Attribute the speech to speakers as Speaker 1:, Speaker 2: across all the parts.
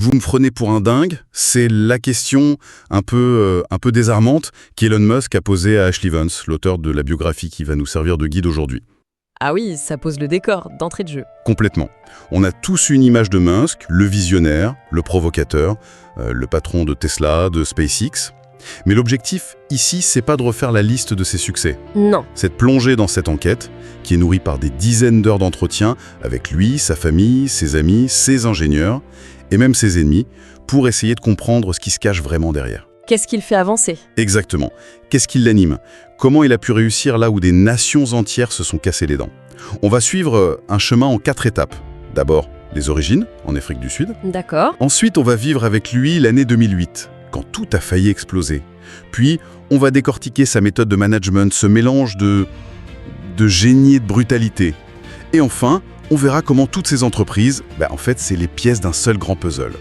Speaker 1: Vous me prenez pour un dingue? C'est la question un peu désarmante qu'Elon Musk a posée à Ashley Vance, l'auteur de la biographie qui va nous servir de guide aujourd'hui.
Speaker 2: Ah oui, ça pose le décor d'entrée de jeu.
Speaker 1: Complètement. On a tous une image de Musk, le visionnaire, le provocateur, le patron de Tesla, de SpaceX. Mais l'objectif, ici, c'est pas de refaire la liste de ses succès.
Speaker 2: Non.
Speaker 1: C'est de plonger dans cette enquête, qui est nourrie par des dizaines d'heures d'entretien avec lui, sa famille, ses amis, ses ingénieurs, et même ses ennemis, pour essayer de comprendre ce qui se cache vraiment derrière.
Speaker 2: Qu'est-ce qu'il fait avancer?
Speaker 1: Exactement. Qu'est-ce qui l'anime? Comment il a pu réussir là où des nations entières se sont cassées les dents? On va suivre un chemin en 4 étapes. D'abord, les origines, en Afrique du Sud.
Speaker 2: D'accord.
Speaker 1: Ensuite, on va vivre avec lui l'année 2008, quand tout a failli exploser. Puis, on va décortiquer sa méthode de management, ce mélange de génie et de brutalité. Et enfin, on verra comment toutes ces entreprises, en fait, c'est les pièces d'un seul grand puzzle.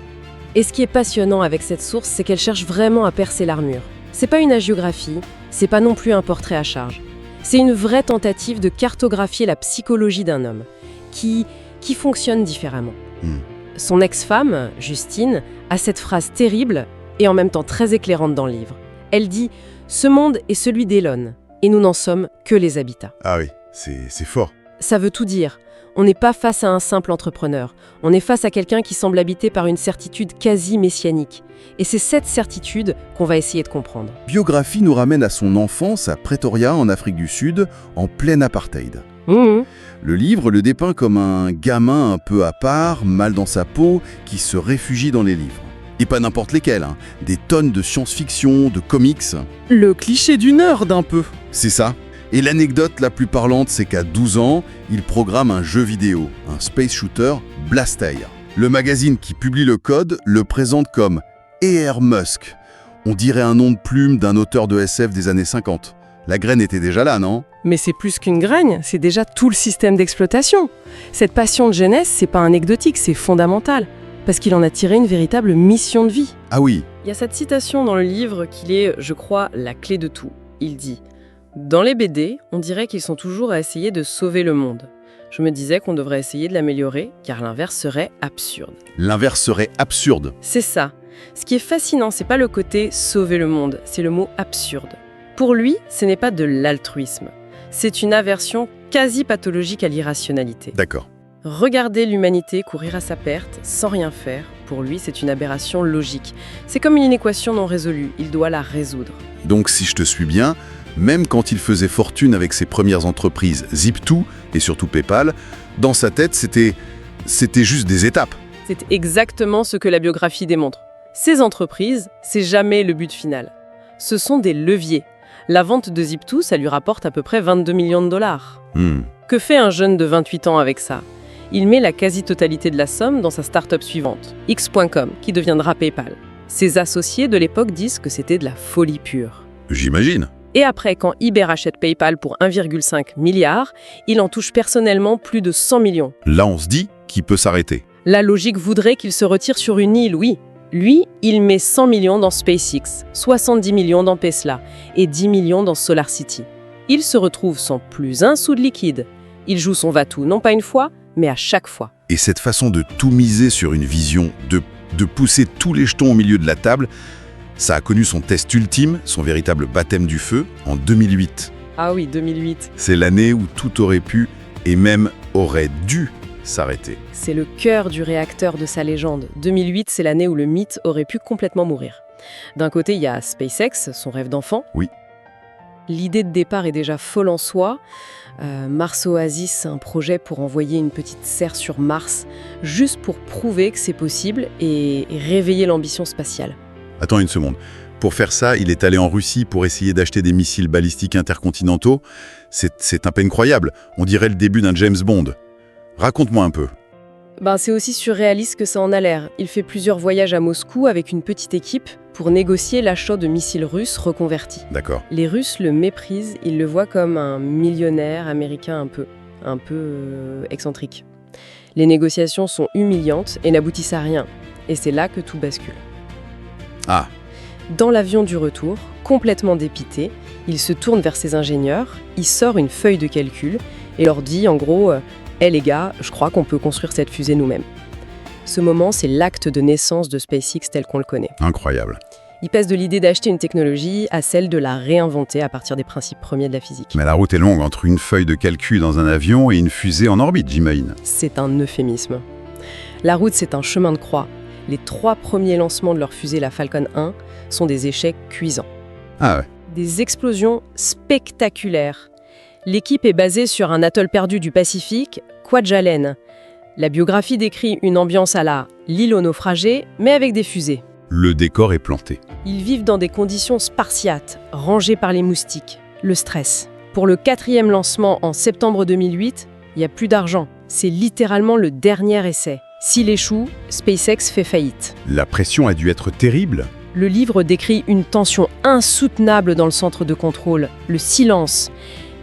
Speaker 2: Et ce qui est passionnant avec cette source, c'est qu'elle cherche vraiment à percer l'armure. C'est pas une hagiographie, c'est pas non plus un portrait à charge. C'est une vraie tentative de cartographier la psychologie d'un homme, qui fonctionne différemment. Son ex-femme, Justine, a cette phrase terrible et en même temps très éclairante dans le livre. Elle dit « Ce monde est celui d'Elon, et nous n'en sommes que les habitats. »
Speaker 1: Ah oui, c'est fort.
Speaker 2: Ça veut tout dire. On n'est pas face à un simple entrepreneur. On est face à quelqu'un qui semble habité par une certitude quasi messianique. Et c'est cette certitude qu'on va essayer de comprendre.
Speaker 3: Biographie nous ramène à son enfance à Pretoria, en Afrique du Sud, en plein apartheid. Le livre le dépeint comme un gamin un peu à part, mal dans sa peau, qui se réfugie dans les livres. Et pas n'importe lesquels, des tonnes de science-fiction, de comics.
Speaker 4: Le cliché du nerd un peu.
Speaker 3: C'est ça. Et l'anecdote la plus parlante, c'est qu'à 12 ans, il programme un jeu vidéo, un space shooter Blastair. Le magazine qui publie le code le présente comme E.R. Musk. On dirait un nom de plume d'un auteur de SF des années 50. La graine était déjà là, non?
Speaker 4: Mais c'est plus qu'une graine, c'est déjà tout le système d'exploitation. Cette passion de jeunesse, c'est pas anecdotique, c'est fondamental. Parce qu'il en a tiré une véritable mission de vie.
Speaker 3: Ah oui.
Speaker 2: Il y a cette citation dans le livre qui est, je crois, la clé de tout. Il dit « Dans les BD, on dirait qu'ils sont toujours à essayer de sauver le monde. Je me disais qu'on devrait essayer de l'améliorer, car l'inverse serait absurde. »
Speaker 3: L'inverse serait absurde.
Speaker 2: C'est ça. Ce qui est fascinant, c'est pas le côté « sauver le monde », c'est le mot « absurde ». Pour lui, ce n'est pas de l'altruisme. C'est une aversion quasi pathologique à l'irrationalité.
Speaker 1: D'accord.
Speaker 2: Regarder l'humanité courir à sa perte sans rien faire, pour lui, c'est une aberration logique. C'est comme une équation non résolue, il doit la résoudre.
Speaker 1: Donc si je te suis bien, même quand il faisait fortune avec ses premières entreprises Zip2 et surtout PayPal, dans sa tête, c'était juste des étapes.
Speaker 2: C'est exactement ce que la biographie démontre. Ces entreprises, c'est jamais le but final. Ce sont des leviers. La vente de Zip2, ça lui rapporte à peu près 22 millions de dollars. Que fait un jeune de 28 ans avec ça ? Il met la quasi-totalité de la somme dans sa start-up suivante, X.com, qui deviendra PayPal. Ses associés de l'époque disent que c'était de la folie pure.
Speaker 1: J'imagine.
Speaker 2: Et après, quand eBay rachète PayPal pour 1,5 milliard, il en touche personnellement plus de 100 millions.
Speaker 1: Là, on se dit qu'il peut s'arrêter.
Speaker 2: La logique voudrait qu'il se retire sur une île, oui. Lui, il met 100 millions dans SpaceX, 70 millions dans Tesla et 10 millions dans SolarCity. Il se retrouve sans plus un sou de liquide. Il joue son va-tout, non pas une fois, mais à chaque fois.
Speaker 1: Et cette façon de tout miser sur une vision, de pousser tous les jetons au milieu de la table, ça a connu son test ultime, son véritable baptême du feu, en 2008.
Speaker 2: Ah oui, 2008.
Speaker 1: C'est l'année où tout aurait pu, et même aurait dû, s'arrêter.
Speaker 2: C'est le cœur du réacteur de sa légende. 2008, c'est l'année où le mythe aurait pu complètement mourir. D'un côté, il y a SpaceX, son rêve d'enfant.
Speaker 1: Oui.
Speaker 2: L'idée de départ est déjà folle en soi. Mars Oasis, c'est un projet pour envoyer une petite serre sur Mars, juste pour prouver que c'est possible et réveiller l'ambition spatiale.
Speaker 1: Attends une seconde. Pour faire ça, il est allé en Russie pour essayer d'acheter des missiles balistiques intercontinentaux. C'est un peu incroyable. On dirait le début d'un James Bond. Raconte-moi un peu.
Speaker 2: C'est aussi surréaliste que ça en a l'air. Il fait plusieurs voyages à Moscou avec une petite équipe pour négocier l'achat de missiles russes reconvertis.
Speaker 1: D'accord.
Speaker 2: Les Russes le méprisent, ils le voient comme un millionnaire américain un peu excentrique. Les négociations sont humiliantes et n'aboutissent à rien. Et c'est là que tout bascule.
Speaker 1: Ah.
Speaker 2: Dans l'avion du retour, complètement dépité, il se tourne vers ses ingénieurs, il sort une feuille de calcul et leur dit en gros « Hey les gars, je crois qu'on peut construire cette fusée nous-mêmes. » Ce moment, c'est l'acte de naissance de SpaceX tel qu'on le connaît.
Speaker 1: Incroyable.
Speaker 2: Il passe de l'idée d'acheter une technologie à celle de la réinventer à partir des principes premiers de la physique.
Speaker 1: Mais la route est longue entre une feuille de calcul dans un avion et une fusée en orbite, j'imagine.
Speaker 2: C'est un euphémisme. La route, c'est un chemin de croix. Les 3 premiers lancements de leur fusée, la Falcon 1, sont des échecs cuisants.
Speaker 1: Ah ouais.
Speaker 2: Des explosions spectaculaires. L'équipe est basée sur un atoll perdu du Pacifique, Kwajalein. La biographie décrit une ambiance à la l'île aux naufragés, mais avec des fusées.
Speaker 1: Le décor est planté.
Speaker 2: Ils vivent dans des conditions spartiates, rangés par les moustiques. Le stress. Pour le 4e lancement en septembre 2008, il n'y a plus d'argent. C'est littéralement le dernier essai. S'il échoue, SpaceX fait faillite.
Speaker 1: La pression a dû être terrible.
Speaker 2: Le livre décrit une tension insoutenable dans le centre de contrôle, le silence,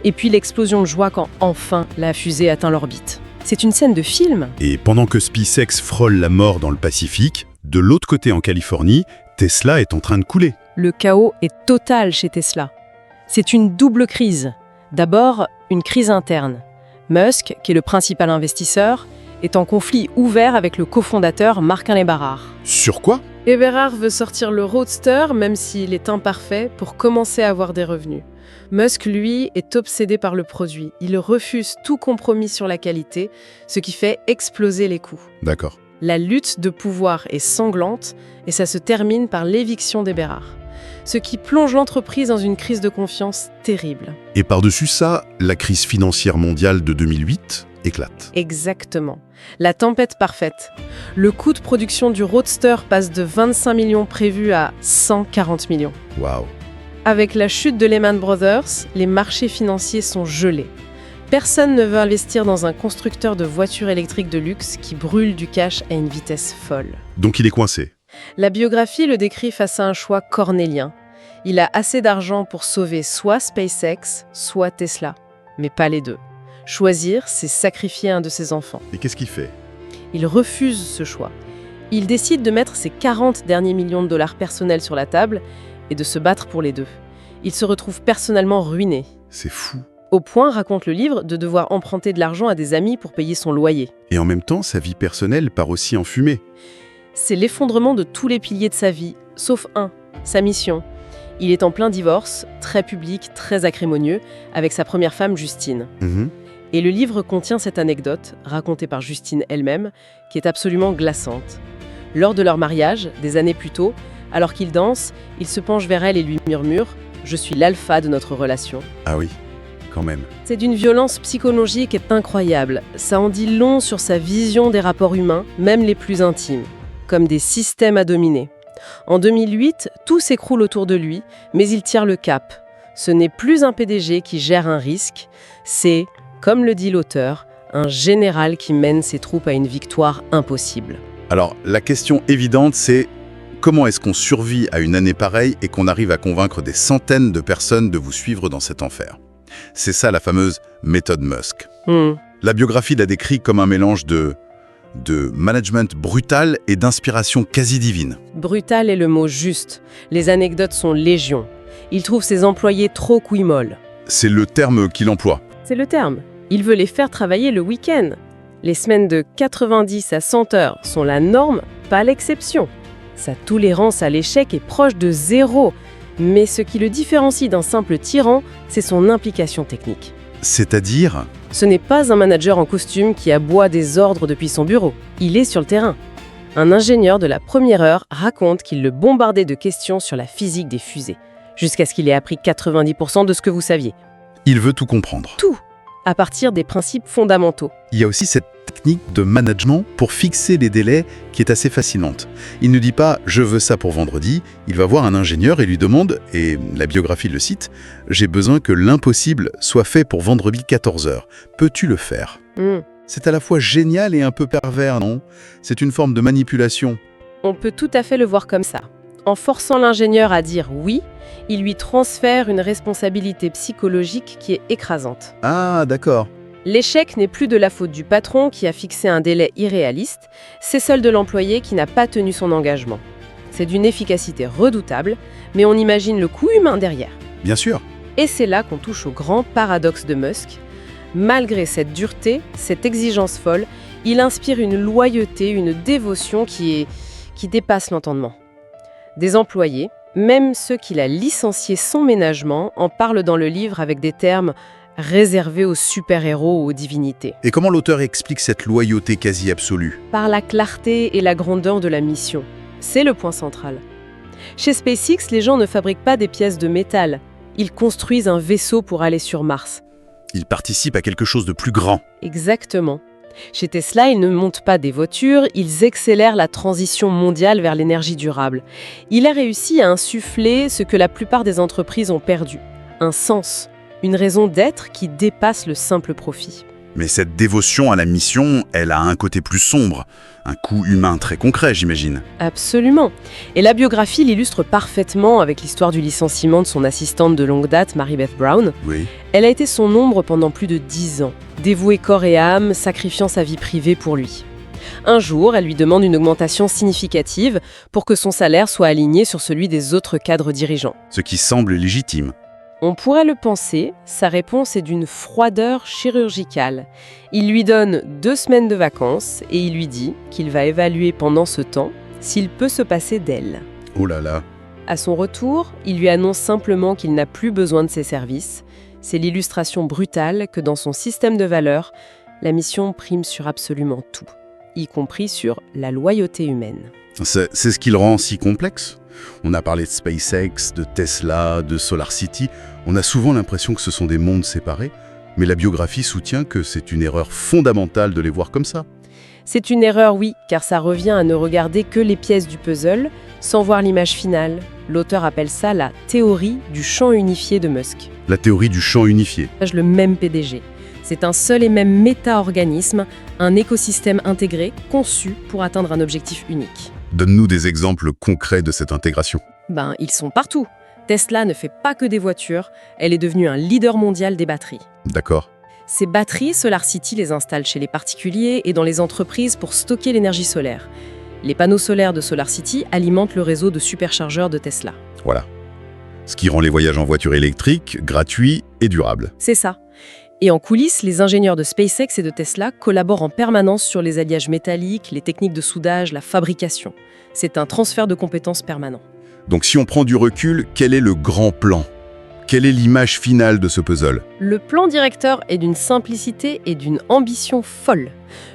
Speaker 2: et puis l'explosion de joie quand enfin la fusée atteint l'orbite. C'est une scène de film.
Speaker 1: Et pendant que SpaceX frôle la mort dans le Pacifique, de l'autre côté en Californie, Tesla est en train de couler.
Speaker 2: Le chaos est total chez Tesla. C'est une double crise. D'abord, une crise interne. Musk, qui est le principal investisseur, est en conflit ouvert avec le cofondateur Martin Eberhard.
Speaker 1: Sur quoi?
Speaker 4: Eberhard veut sortir le Roadster, même s'il est imparfait, pour commencer à avoir des revenus. Musk, lui, est obsédé par le produit. Il refuse tout compromis sur la qualité, ce qui fait exploser les coûts.
Speaker 1: D'accord.
Speaker 4: La lutte de pouvoir est sanglante et ça se termine par l'éviction d'Eberhard, ce qui plonge l'entreprise dans une crise de confiance terrible.
Speaker 1: Et par-dessus ça, la crise financière mondiale de 2008 éclate.
Speaker 4: Exactement. La tempête parfaite. Le coût de production du Roadster passe de 25 millions prévus à 140 millions.
Speaker 1: Waouh.
Speaker 4: Avec la chute de Lehman Brothers, les marchés financiers sont gelés. Personne ne veut investir dans un constructeur de voitures électriques de luxe qui brûle du cash à une vitesse folle.
Speaker 1: Donc il est coincé.
Speaker 4: La biographie le décrit face à un choix cornélien. Il a assez d'argent pour sauver soit SpaceX, soit Tesla, mais pas les deux. Choisir, c'est sacrifier un de ses enfants.
Speaker 1: Et qu'est-ce qu'il fait?
Speaker 4: Il refuse ce choix. Il décide de mettre ses 40 derniers millions de dollars personnels sur la table et de se battre pour les deux. Il se retrouve personnellement ruiné.
Speaker 1: C'est fou.
Speaker 4: Au point, raconte le livre, de devoir emprunter de l'argent à des amis pour payer son loyer.
Speaker 1: Et en même temps, sa vie personnelle part aussi en fumée.
Speaker 4: C'est l'effondrement de tous les piliers de sa vie, sauf un, sa mission. Il est en plein divorce, très public, très acrimonieux, avec sa première femme Justine. Et le livre contient cette anecdote, racontée par Justine elle-même, qui est absolument glaçante. Lors de leur mariage, des années plus tôt, alors qu'ils dansent, il se penche vers elle et lui murmure « Je suis l'alpha de notre relation ».
Speaker 1: Ah oui, quand même.
Speaker 4: C'est d'une violence psychologique et incroyable. Ça en dit long sur sa vision des rapports humains, même les plus intimes, comme des systèmes à dominer. En 2008, tout s'écroule autour de lui, mais il tire le cap. Ce n'est plus un PDG qui gère un risque, c'est, comme le dit l'auteur, un général qui mène ses troupes à une victoire impossible.
Speaker 1: Alors, la question évidente, c'est comment est-ce qu'on survit à une année pareille et qu'on arrive à convaincre des centaines de personnes de vous suivre dans cet enfer? C'est ça la fameuse méthode Musk. La biographie l'a décrit comme un mélange de management brutal et d'inspiration quasi divine.
Speaker 2: Brutal est le mot juste. Les anecdotes sont légion. Il trouve ses employés trop couilles-molles.
Speaker 1: C'est le terme qu'il emploie.
Speaker 2: C'est le terme. Il veut les faire travailler le week-end. Les semaines de 90 à 100 heures sont la norme, pas l'exception. Sa tolérance à l'échec est proche de zéro. Mais ce qui le différencie d'un simple tyran, c'est son implication technique.
Speaker 1: C'est-à-dire?
Speaker 2: Ce n'est pas un manager en costume qui aboie des ordres depuis son bureau. Il est sur le terrain. Un ingénieur de la première heure raconte qu'il le bombardait de questions sur la physique des fusées, jusqu'à ce qu'il ait appris 90% de ce que vous saviez.
Speaker 1: Il veut tout comprendre.
Speaker 2: Tout, à partir des principes fondamentaux.
Speaker 1: Il y a aussi cette technique de management pour fixer les délais qui est assez fascinante. Il ne dit pas « je veux ça pour vendredi », il va voir un ingénieur et lui demande, et la biographie le cite, « j'ai besoin que l'impossible soit fait pour vendredi 14h. Peux-tu le faire ?» C'est à la fois génial et un peu pervers, non? C'est une forme de manipulation.
Speaker 2: On peut tout à fait le voir comme ça. En forçant l'ingénieur à dire oui, il lui transfère une responsabilité psychologique qui est écrasante.
Speaker 1: Ah, d'accord.
Speaker 2: L'échec n'est plus de la faute du patron qui a fixé un délai irréaliste, c'est celle de l'employé qui n'a pas tenu son engagement. C'est d'une efficacité redoutable, mais on imagine le coût humain derrière.
Speaker 1: Bien sûr.
Speaker 2: Et c'est là qu'on touche au grand paradoxe de Musk. Malgré cette dureté, cette exigence folle,
Speaker 4: Il inspire une loyauté, une dévotion qui dépasse l'entendement. Des employés, même ceux qu'il a licenciés sans ménagement, en parlent dans le livre avec des termes réservés aux super-héros ou aux divinités.
Speaker 1: Et comment l'auteur explique cette loyauté quasi absolue?
Speaker 4: Par la clarté et la grandeur de la mission. C'est le point central. Chez SpaceX, les gens ne fabriquent pas des pièces de métal. Ils construisent un vaisseau pour aller sur Mars.
Speaker 1: Il participe à quelque chose de plus grand.
Speaker 4: Exactement. Chez Tesla, ils ne montent pas des voitures, ils accélèrent la transition mondiale vers l'énergie durable. Il a réussi à insuffler ce que la plupart des entreprises ont perdu. Un sens, une raison d'être qui dépasse le simple profit.
Speaker 1: Mais cette dévotion à la mission, elle a un côté plus sombre, un coût humain très concret, j'imagine.
Speaker 4: Absolument. Et la biographie l'illustre parfaitement avec l'histoire du licenciement de son assistante de longue date, Mary Beth Brown.
Speaker 1: Oui.
Speaker 4: Elle a été son ombre pendant plus de 10 ans, dévouée corps et âme, sacrifiant sa vie privée pour lui. Un jour, elle lui demande une augmentation significative pour que son salaire soit aligné sur celui des autres cadres dirigeants.
Speaker 1: Ce qui semble légitime.
Speaker 4: On pourrait le penser, sa réponse est d'une froideur chirurgicale. Il lui donne 2 semaines de vacances et il lui dit qu'il va évaluer pendant ce temps s'il peut se passer d'elle.
Speaker 1: Oh là là.
Speaker 4: À son retour, il lui annonce simplement qu'il n'a plus besoin de ses services. C'est l'illustration brutale que dans son système de valeurs, la mission prime sur absolument tout, y compris sur la loyauté humaine.
Speaker 1: C'est ce qui le rend si complexe. On a parlé de SpaceX, de Tesla, de SolarCity. On a souvent l'impression que ce sont des mondes séparés, mais la biographie soutient que c'est une erreur fondamentale de les voir comme ça.
Speaker 4: C'est une erreur, oui, car ça revient à ne regarder que les pièces du puzzle, sans voir l'image finale. L'auteur appelle ça la théorie du champ unifié de Musk.
Speaker 1: La théorie du champ unifié.
Speaker 4: Le même PDG. C'est un seul et même méta-organisme, un écosystème intégré, conçu pour atteindre un objectif unique.
Speaker 1: Donne-nous des exemples concrets de cette intégration.
Speaker 4: Ils sont partout. Tesla ne fait pas que des voitures, elle est devenue un leader mondial des batteries.
Speaker 1: D'accord.
Speaker 4: Ces batteries, SolarCity les installe chez les particuliers et dans les entreprises pour stocker l'énergie solaire. Les panneaux solaires de SolarCity alimentent le réseau de superchargeurs de Tesla.
Speaker 1: Voilà. Ce qui rend les voyages en voiture électrique gratuits et durables.
Speaker 4: C'est ça. Et en coulisses, les ingénieurs de SpaceX et de Tesla collaborent en permanence sur les alliages métalliques, les techniques de soudage, la fabrication. C'est un transfert de compétences permanent.
Speaker 1: Donc si on prend du recul, quel est le grand plan? Quelle est l'image finale de ce puzzle?
Speaker 4: Le plan directeur est d'une simplicité et d'une ambition folle.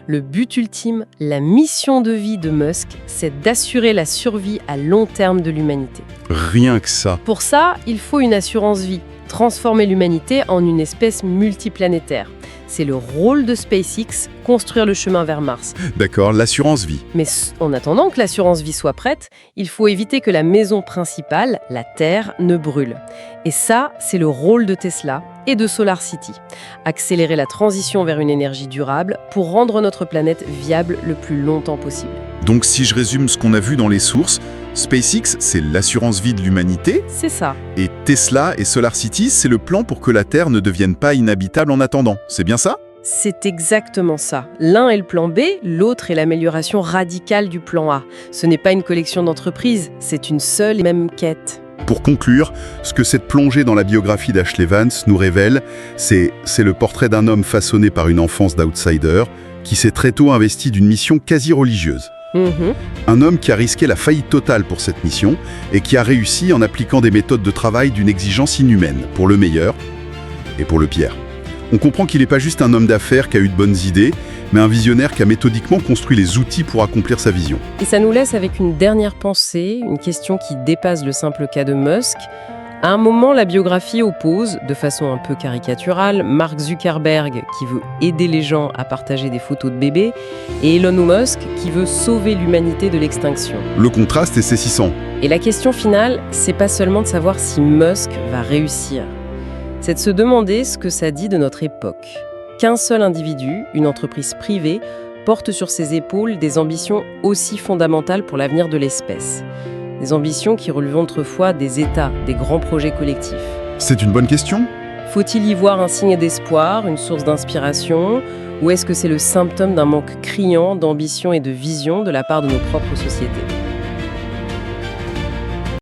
Speaker 4: Le but ultime, la mission de vie de Musk, c'est d'assurer la survie à long terme de l'humanité.
Speaker 1: Rien que ça.
Speaker 4: Pour ça, il faut une assurance vie. Transformer l'humanité en une espèce multiplanétaire. C'est le rôle de SpaceX, construire le chemin vers Mars.
Speaker 1: D'accord, l'assurance vie.
Speaker 4: Mais en attendant que l'assurance vie soit prête, il faut éviter que la maison principale, la Terre, ne brûle. Et ça, c'est le rôle de Tesla et de SolarCity. Accélérer la transition vers une énergie durable pour rendre notre planète viable le plus longtemps possible.
Speaker 1: Donc si je résume ce qu'on a vu dans les sources, SpaceX, c'est l'assurance vie de l'humanité.
Speaker 4: C'est ça.
Speaker 1: Et Tesla et SolarCity, c'est le plan pour que la Terre ne devienne pas inhabitable en attendant. C'est bien ça?
Speaker 4: C'est exactement ça. L'un est le plan B, l'autre est l'amélioration radicale du plan A. Ce n'est pas une collection d'entreprises, c'est une seule et même quête.
Speaker 1: Pour conclure, ce que cette plongée dans la biographie d'Ashley Vance nous révèle, c'est le portrait d'un homme façonné par une enfance d'outsider qui s'est très tôt investi d'une mission quasi religieuse. Un homme qui a risqué la faillite totale pour cette mission et qui a réussi en appliquant des méthodes de travail d'une exigence inhumaine, pour le meilleur et pour le pire. On comprend qu'il n'est pas juste un homme d'affaires qui a eu de bonnes idées, mais un visionnaire qui a méthodiquement construit les outils pour accomplir sa vision.
Speaker 4: Et ça nous laisse avec une dernière pensée, une question qui dépasse le simple cas de Musk. À un moment, la biographie oppose, de façon un peu caricaturale, Mark Zuckerberg, qui veut aider les gens à partager des photos de bébés, et Elon Musk, qui veut sauver l'humanité de l'extinction.
Speaker 1: Le contraste est saisissant.
Speaker 4: Et la question finale, c'est pas seulement de savoir si Musk va réussir. C'est de se demander ce que ça dit de notre époque. Qu'un seul individu, une entreprise privée, porte sur ses épaules des ambitions aussi fondamentales pour l'avenir de l'espèce. Des ambitions qui relevaient autrefois des États, des grands projets collectifs.
Speaker 1: C'est une bonne question.
Speaker 4: Faut-il y voir un signe d'espoir, une source d'inspiration, ou est-ce que c'est le symptôme d'un manque criant d'ambition et de vision de la part de nos propres sociétés ?